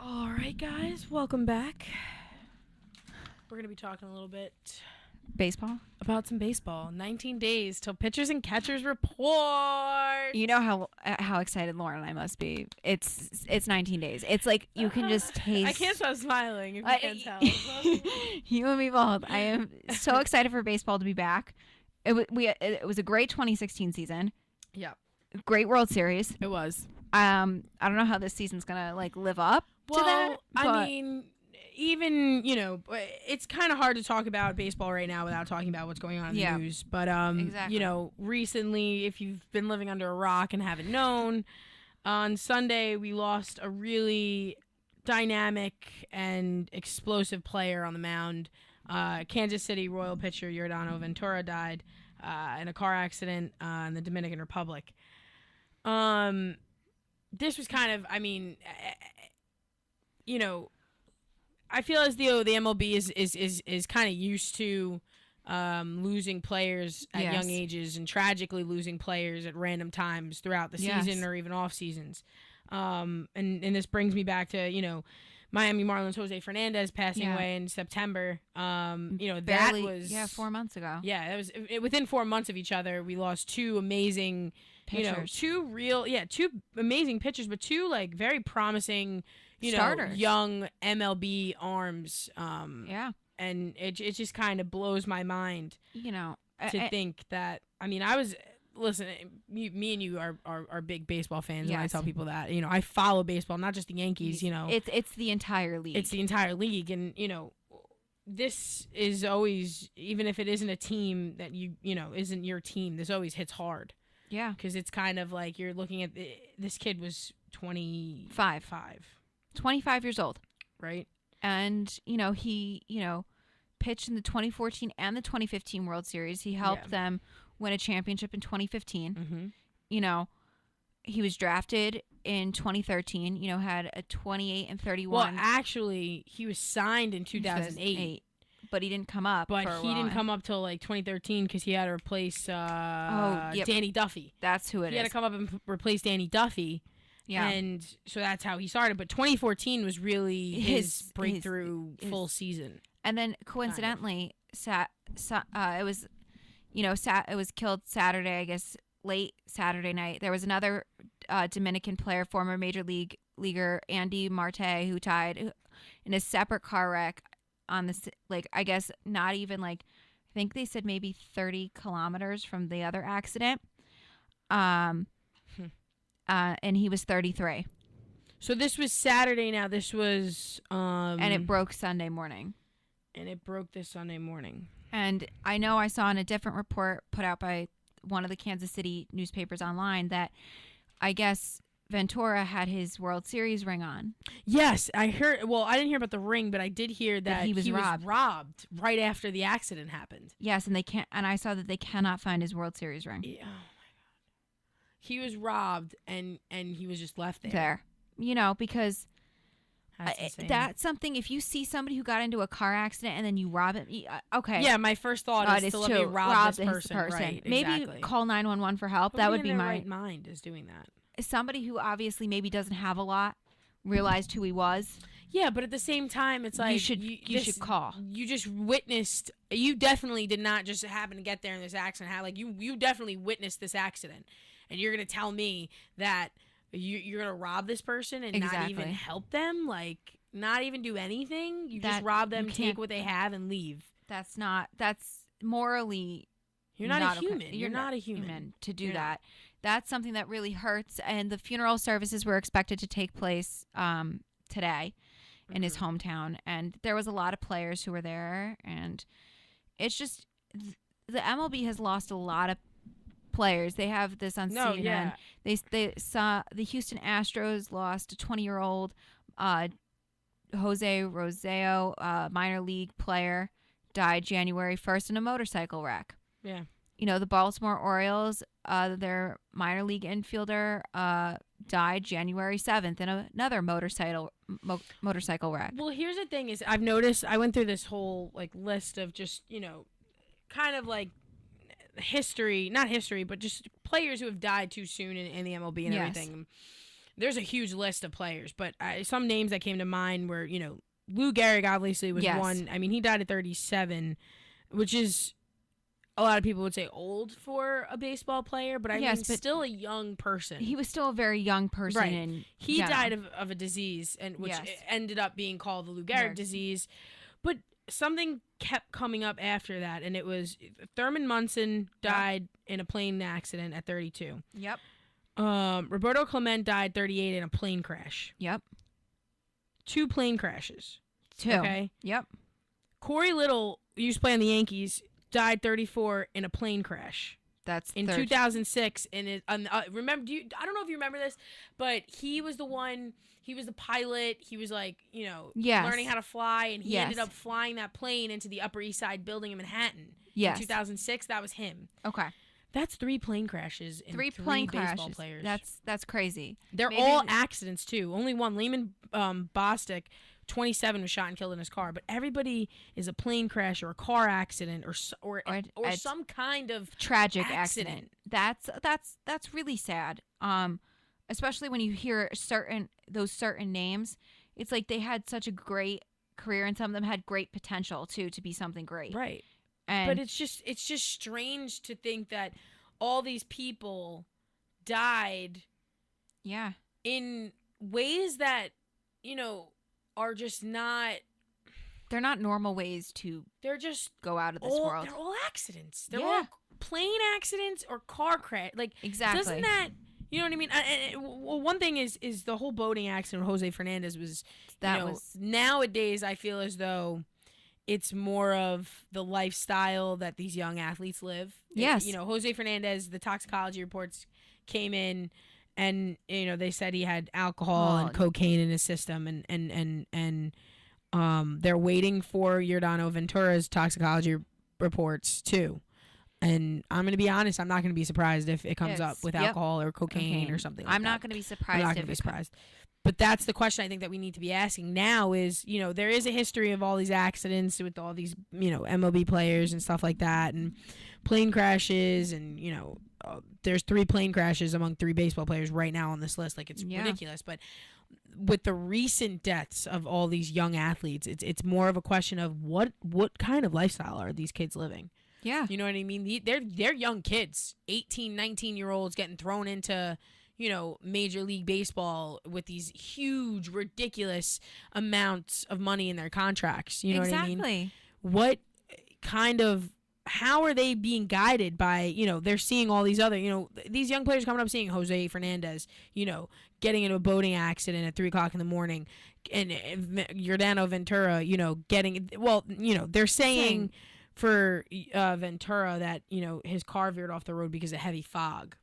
All right, guys, welcome back. We're going to be talking a little bit Baseball. about some baseball. 19 days till pitchers and catchers report. You know how excited Lauren and I must be. It's 19 days. It's like you can just taste. I can't stop smiling if you can't tell. You and me both. I am so excited for baseball to be back. It was a great 2016 season. Yeah, Great World Series. it was. I don't know how this season's gonna live up to that. I but- mean, even, it's kind of hard to talk about baseball right now without talking about what's going on in Yeah. the news. But, Exactly. recently, if you've been living under a rock and haven't known, on Sunday we lost a really dynamic and explosive player on the mound. Kansas City Royal pitcher Yordano Ventura died in a car accident in the Dominican Republic. This was kind of, I feel as though the MLB is kind of used to losing players at Yes. young ages and tragically losing players at random times throughout the Yes. season or even off seasons. And this brings me back to, Miami Marlins Jose Fernandez passing Yeah. away in September. That Barely, was 4 months ago. yeah, that was within 4 months of each other. We lost two amazing Pitchers. two amazing pitchers, but two very promising, Starters. young MLB arms. Yeah. And it just kind of blows my mind to think that. I was listen. Me and you are big baseball fans, and I Yes. tell people that I follow baseball, not just the Yankees. It's the entire league. It's the entire league, and this is always, even if it isn't a team that isn't your team, this always hits hard. Yeah. Because it's kind of like you're looking at this kid was 25, 25 years old. right? And, he, pitched in the 2014 and the 2015 World Series. He helped Yeah. them win a championship in 2015. Mm-hmm. He was drafted in 2013, had a 28 and 31. Well, actually, he was signed in 2008, but he didn't come up. but for a he while. didn't come up till 2013 because he had to replace yep. Danny Duffy. That's who it He had is. to come up and replace Danny Duffy. Yeah. And so that's how he started. But 2014 was really his breakthrough his- full season. And then coincidentally, it was, it was killed Saturday, I guess, late Saturday night. There was another Dominican player, former major leaguer Andy Marte, who died in a separate car wreck on this, I guess not even I think they said maybe 30 kilometers from the other accident. And he was 33. So this was Saturday. Now this was And it broke Sunday morning. And it broke this Sunday morning. And I know I saw in a different report put out by one of the Kansas City newspapers online that I guess Ventura had his World Series ring on. Yes, I heard. Well, I didn't hear about the ring, but I did hear that he was robbed right after the accident happened. Yes, and I saw that they cannot find his World Series ring. Yeah. Oh my God. He was robbed, and he was just left there. Because That's insane. that's something. If you see somebody who got into a car accident and then you rob it, okay. Yeah, my first thought is to let me rob this person. Right, Maybe exactly. call 911 for help. Nobody That would in be their my right mind is doing that. somebody who obviously maybe doesn't have a lot realized who he was. Yeah, but at the same time, it's like you should call. You just witnessed. You definitely did not just happen to get there in this accident. You definitely witnessed this accident, and you're gonna tell me that you're gonna rob this person and not Exactly. even help them, not even do anything. You just That rob them, you take can't- what they have, and leave. That's morally. You're not a okay. human. You're not a human to do You're not. that. That's something that really hurts. And the funeral services were expected to take place today in his Mm-hmm. hometown, and there was a lot of players who were there. And it's just the MLB has lost a lot of players. They have this on No, CNN. yeah. They saw the Houston Astros lost a 20-year-old Jose Roseo, minor league player, died January 1st in a motorcycle wreck. Yeah. The Baltimore Orioles, their minor league infielder, died January 7th in another motorcycle wreck. Well, here's the thing: is I've noticed. I went through this whole list of just kind of history, not history, but just players who have died too soon in the MLB and Yes. everything. there's a huge list of players, but some names that came to mind were, Lou Gehrig obviously was Yes. one. I mean, he died at 37, which is a lot of people would say old for a baseball player, but I Yes, mean, but still a young person. He was still a very young person. Right. And He yeah. died of a disease, and which Yes. ended up being called the Lou Gehrig Yes. disease. But something kept coming up after that, and it was Thurman Munson died in a plane accident at 32. Yep. Roberto Clemente died 38 in a plane crash. Yep. 2 plane crashes. 2. Okay. Yep. Corey Little used to play on the Yankees, died 34 in a plane crash That's in 2006. And remember? I don't know if you remember this, but he was the one. He was the pilot. He was like, Yes. learning how to fly, and he Yes. ended up flying that plane into the Upper East Side building in Manhattan. Yes. In 2006, that was him. Okay. That's 3 plane crashes and 3 3 plane baseball crashes. players. That's crazy. They're Maybe all the- accidents too. Only one, Lehman Bostic, 27, was shot and killed in his car. But everybody is a plane crash or a car accident or it's some kind of Tragic accident. That's really sad. Especially when you hear those certain names, it's like they had such a great career, and some of them had great potential too to be something great. Right. And But it's just strange to think that all these people died yeah, in ways that, are just not. they're not normal ways to They're just go out of this all. world. They're all accidents. They're Yeah. all plane accidents or car crash. Like, Exactly. doesn't that? You know what I mean? Well, one thing is the whole boating accident with Jose Fernandez was. That was Nowadays I feel as though it's more of the lifestyle that these young athletes live. Yes. Jose Fernandez, the toxicology reports came in, and they said he had alcohol and cocaine in his system, and they're waiting for Giordano Ventura's toxicology reports too. And I'm going to be honest, I'm not going to be surprised if it comes up with alcohol or cocaine or something like that. I'm not going to be surprised. I'm not going to be surprised. But that's the question I think that we need to be asking now is, there is a history of all these accidents with all these, MLB players and stuff like that, and plane crashes, and, there's 3 plane crashes among 3 baseball players right now on this list. Like, it's ridiculous. But with the recent deaths of all these young athletes, it's more of a question of what kind of lifestyle are these kids living? Yeah. You know what I mean? They're young kids, 18, 19-year-olds getting thrown into, Major League Baseball with these huge, ridiculous amounts of money in their contracts. You know what I mean? Exactly. How are they being guided by, they're seeing all these other, these young players coming up seeing Jose Fernandez, getting into a boating accident at 3 o'clock in the morning, and Giordano Ventura, they're saying for Ventura that, his car veered off the road because of heavy fog.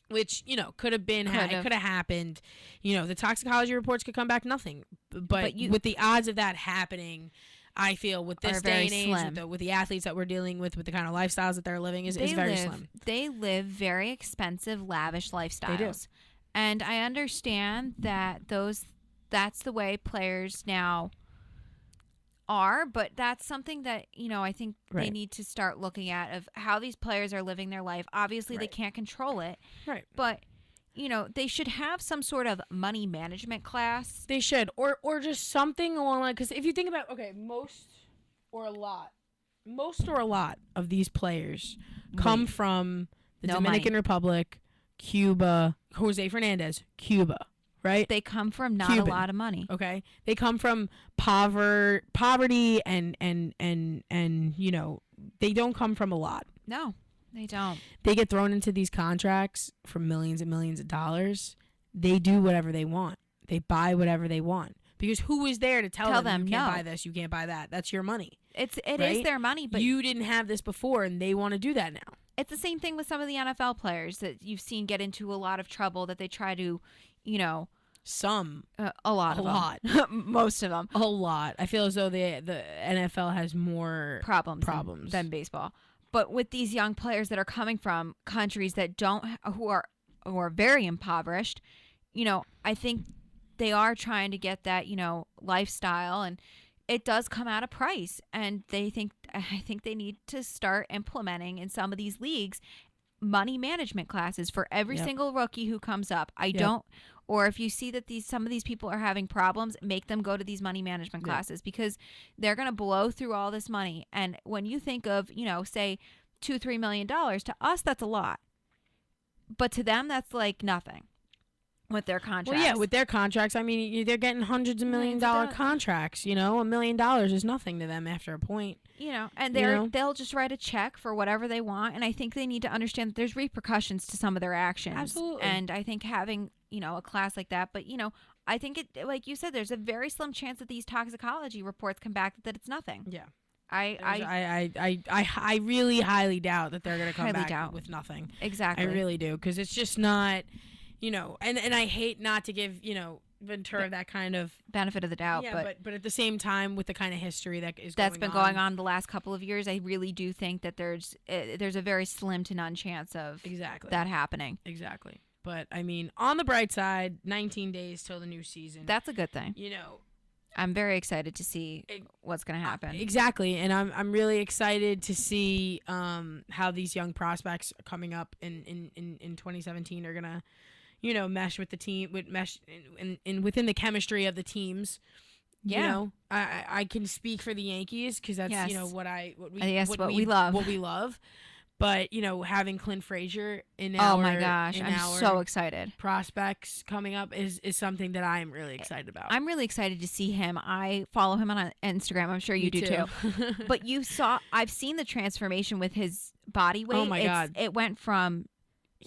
Which, could have been, it could have happened. The toxicology reports could come back nothing. But with the odds of that happening, I feel with this day and age, with the athletes that we're dealing with the kind of lifestyles that they're living, is very slim. They live very expensive, lavish lifestyles. They do. And I understand that that's the way players now are, but that's something that I think they need to start looking at, of how these players are living their life. Obviously they can't control it, right? But they should have some sort of money management class. They should, or just something along like, because if you think about, most or a lot of these players come from the Dominican Republic, Cuba. Jose Fernandez, Cuba. Right? They come from not a lot of money. Okay. They come from poverty and they don't come from a lot. No, they don't. They get thrown into these contracts for millions and millions of dollars. They do whatever they want. They buy whatever they want. Because who is there to tell them you can't buy this, you can't buy that? That's your money. It is their money, but you didn't have this before, and they want to do that now. It's the same thing with some of the NFL players that you've seen get into a lot of trouble, that they try to, a lot. Most of them. A lot. I feel as though the NFL has more problems than baseball. But with these young players that are coming from countries that who are very impoverished, I think they are trying to get that, lifestyle, and it does come at a price. And I think they need to start implementing in some of these leagues money management classes for every single rookie who comes up. or if you see that some of these people are having problems, make them go to these money management classes because they're going to blow through all this money. And when you think of, say $2-3 million, to us, that's a lot. But to them, that's like nothing with their contracts. Well, yeah, with their contracts, I mean, they're getting hundreds of $1 million contracts. $1 million is nothing to them after a point. And they'll just write a check for whatever they want. And I think they need to understand that there's repercussions to some of their actions. Absolutely. And I think having, a class like that, but, I think it, like you said, there's a very slim chance that these toxicology reports come back that it's nothing. Yeah. I really highly doubt that they're going to come back doubt. with nothing. Exactly. I really do, because it's just not, and I hate not to give, Ventura that kind of benefit of the doubt. Yeah, but at the same time, with the kind of history that's been going on the last couple of years, I really do think that there's a very slim to none chance of that happening. Exactly. But I mean, on the bright side, 19 days till the new season. That's a good thing. I'm very excited to see what's going to happen. Exactly, and I'm really excited to see how these young prospects coming up in 2017 are gonna, mesh with the team, within the chemistry of the teams. Yeah. I can speak for the Yankees because that's what we love. What we love. But, having Clint Frazier in oh my gosh, I'm so excited. Prospects coming up is something that I'm really excited about. I'm really excited to see him. I follow him on Instagram. I'm sure you do too. But I've seen the transformation with his body weight. Oh my God. It went from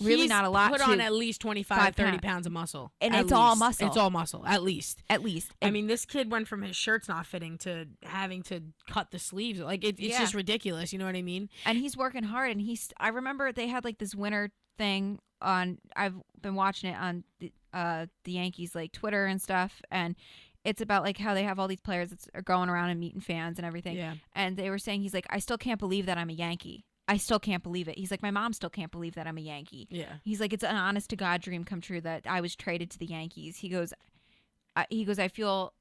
really not a lot put to on at least 25, 30 pounds of muscle. And it's all muscle. It's all muscle, at least. At least. I mean, this kid went from his shirts not fitting to having to cut the sleeves. Like, it's just ridiculous. You know what I mean? And he's working hard. And I remember they had like this winter thing on, I've been watching it on the Yankees, like Twitter and stuff. And it's about like how they have all these players that are going around and meeting fans and everything. Yeah. And they were saying, he's like, I still can't believe that I'm a Yankee. I still can't believe it. He's like, my mom still can't believe that I'm a Yankee. Yeah. He's like, it's an honest to God dream come true that I was traded to the Yankees. He goes, I feel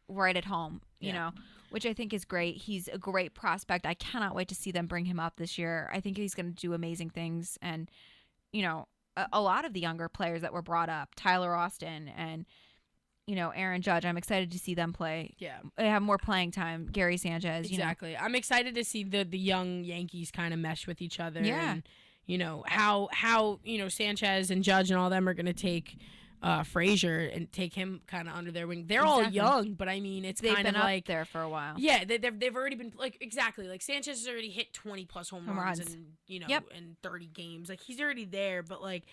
right at home, you know, which I think is great. He's a great prospect. I cannot wait to see them bring him up this year. I think he's going to do amazing things. And, a lot of the younger players that were brought up, Tyler Austin and, Aaron Judge, I'm excited to see them play. Yeah. They have more playing time. Gary Sanchez. Exactly. I'm excited to see the young Yankees kind of mesh with each other. Yeah. And, how Sanchez and Judge and all them are going to take Frazier and take him kind of under their wing. They're all young, but I mean, they've kind been of like up there for a while. Yeah, they've already been like exactly like Sanchez has already hit 20 plus home runs and in 30 games. Like he's already there, but like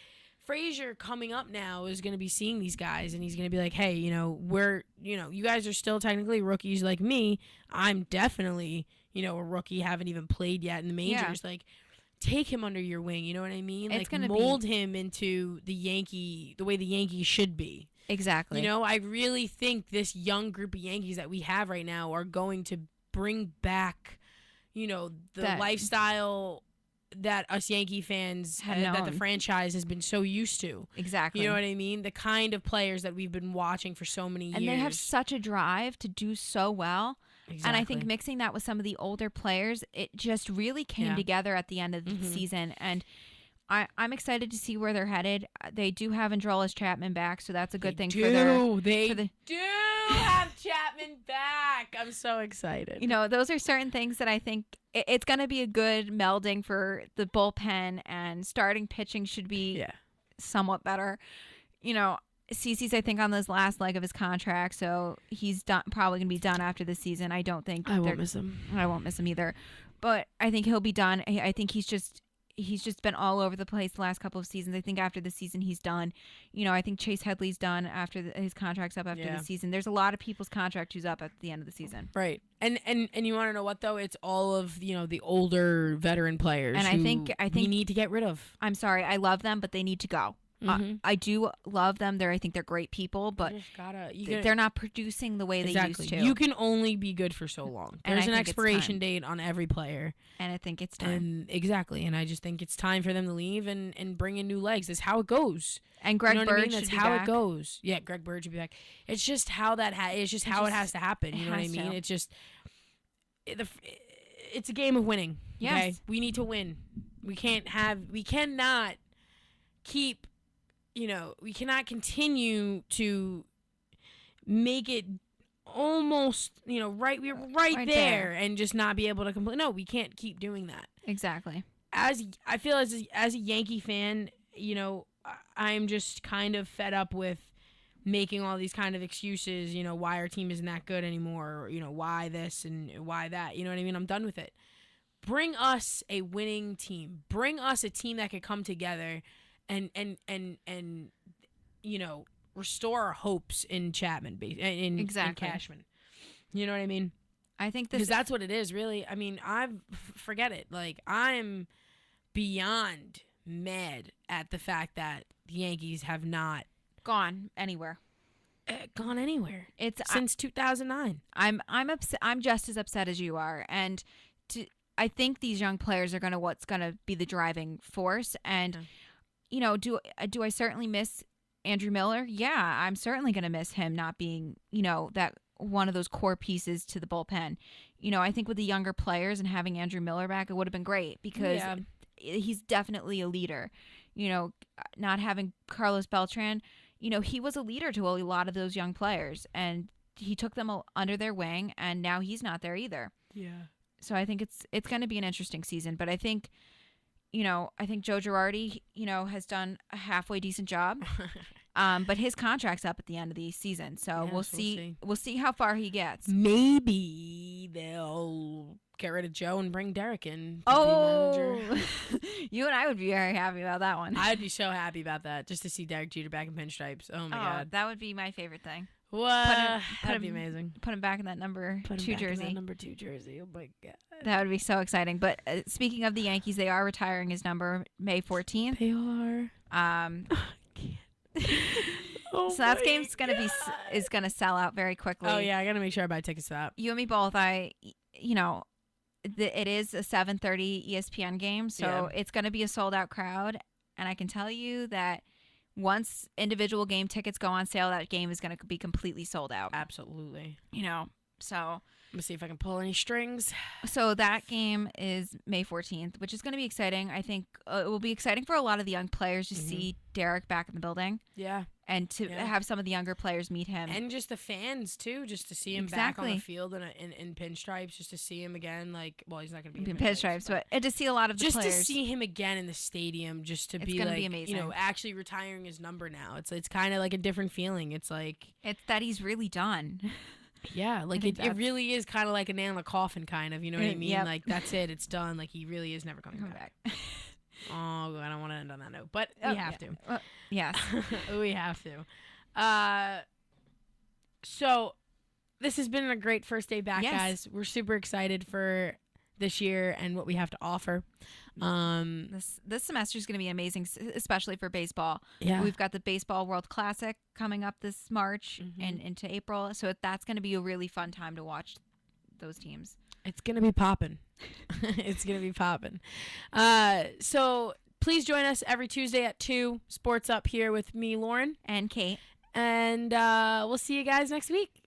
Frazier coming up now is going to be seeing these guys and he's going to be like, hey, we're you guys are still technically rookies like me. I'm definitely a rookie, haven't even played yet in the majors. Yeah. Like. Take him under your wing, you know what I mean? It's like mold him into the way the Yankees should be. Exactly. I really think this young group of Yankees that we have right now are going to bring back, the lifestyle that us Yankee fans that the franchise has been so used to. Exactly. You know what I mean? The kind of players that we've been watching for so many years. And they have such a drive to do so well. Exactly. And I think mixing that with some of the older players, it just really came together at the end of the season. And I'm excited to see where they're headed. They do have Androlis Chapman back, so that's a good thing for their... They do have Chapman back. I'm so excited. Those are certain things that I think it's going to be a good melding for the bullpen, and starting pitching should be somewhat better. CeCe's, I think, on this last leg of his contract, so he's probably going to be done after the season. I don't think I won't miss him. I won't miss him either, but I think he'll be done. I think he's just been all over the place the last couple of seasons. I think after the season he's done. I think Chase Headley's done after his contract's up after the season. There's a lot of people's contract who's up at the end of the season. Right. And you want to know what though? It's all of the older veteran players. And I think we need to get rid of. I'm sorry, I love them, but they need to go. Mm-hmm. I do love them. I think they're great people, but they're not producing the way they used to. You can only be good for so long. There's an expiration date on every player. And I think it's time. And I just think it's time for them to leave and bring in new legs. That's how it goes. And Greg Bird That's how it goes. Yeah, Greg Bird should be back. It's just how that it's just how it has to happen. You know what I mean? It's just it's a game of winning. Okay? Yes. We need to win. We cannot keep we cannot continue to make it almost, we're right Right there there. and just not be able to complete. No, we can't keep doing that. Exactly. I feel as a Yankee fan, I'm just kind of fed up with making all these kind of excuses, why our team isn't that good anymore, or, why this and why that. You know what I mean? I'm done with it. Bring us a winning team. Bring us a team that could come together and restore our hopes in Chapman, in Cashman. You know what I mean? I think Because that's what it is, really. I mean, forget it. Like, I'm beyond mad at the fact that the Yankees have not gone anywhere. Gone anywhere. It's since 2009. I'm upset. I'm just as upset as you are, and I think these young players are what's gonna be the driving force. And do I certainly miss Andrew Miller? Yeah, I'm certainly gonna miss him not being that one of those core pieces to the bullpen. I think with the younger players and having Andrew Miller back, it would have been great because he's definitely a leader. Not having Carlos Beltran, he was a leader to a lot of those young players, and he took them under their wing, and now he's not there either. Yeah. So I think it's going to be an interesting season, but I think Joe Girardi, has done a halfway decent job. But his contract's up at the end of the season, so we'll see. We'll see how far he gets. Maybe they'll get rid of Joe and bring Derek in. Manager. You and I would be very happy about that one. I'd be so happy about that, just to see Derek Jeter back in pinstripes. Oh my God, that would be my favorite thing. What? That'd be amazing. Put him back in that number 2 jersey. Number 2 jersey. Oh my God. That would be so exciting. But speaking of the Yankees, they are retiring his number May 14th. They are. So that game's is gonna sell out very quickly. Oh yeah, I gotta make sure I buy tickets to that. You and me both. It is a 7:30 ESPN game, so it's gonna be a sold out crowd. And I can tell you that once individual game tickets go on sale, that game is gonna be completely sold out. Absolutely. So let me see if I can pull any strings. So that game is May 14th, which is going to be exciting. I think it will be exciting for a lot of the young players to see Derek back in the building. Yeah. And to have some of the younger players meet him. And just the fans, too, just to see him back on the field in pinstripes, just to see him again. Like, well, he's not going to be in pinstripes, but to see a lot of the players. Just to see him again in the stadium, just to be like, be amazing. Actually retiring his number now. It's kind of like a different feeling. It's like. It's that he's really done. Yeah, like it really is kind of like a nail in a coffin, kind of. You know what I mean? Yep. Like, that's it. It's done. Like, he really is never coming back. Oh, I don't want to end on that note, but we have to. Yes. We have to. So, this has been a great first day back, guys. We're super excited for this year and what we have to offer. This semester is going to be amazing, especially for baseball. Yeah. We've got the Baseball World Classic coming up this March and into April, so that's going to be a really fun time to watch those teams. It's going to be popping. It's going to be popping. So please join us every Tuesday at 2, Sports Up, here with me, Lauren. And Kate. And we'll see you guys next week.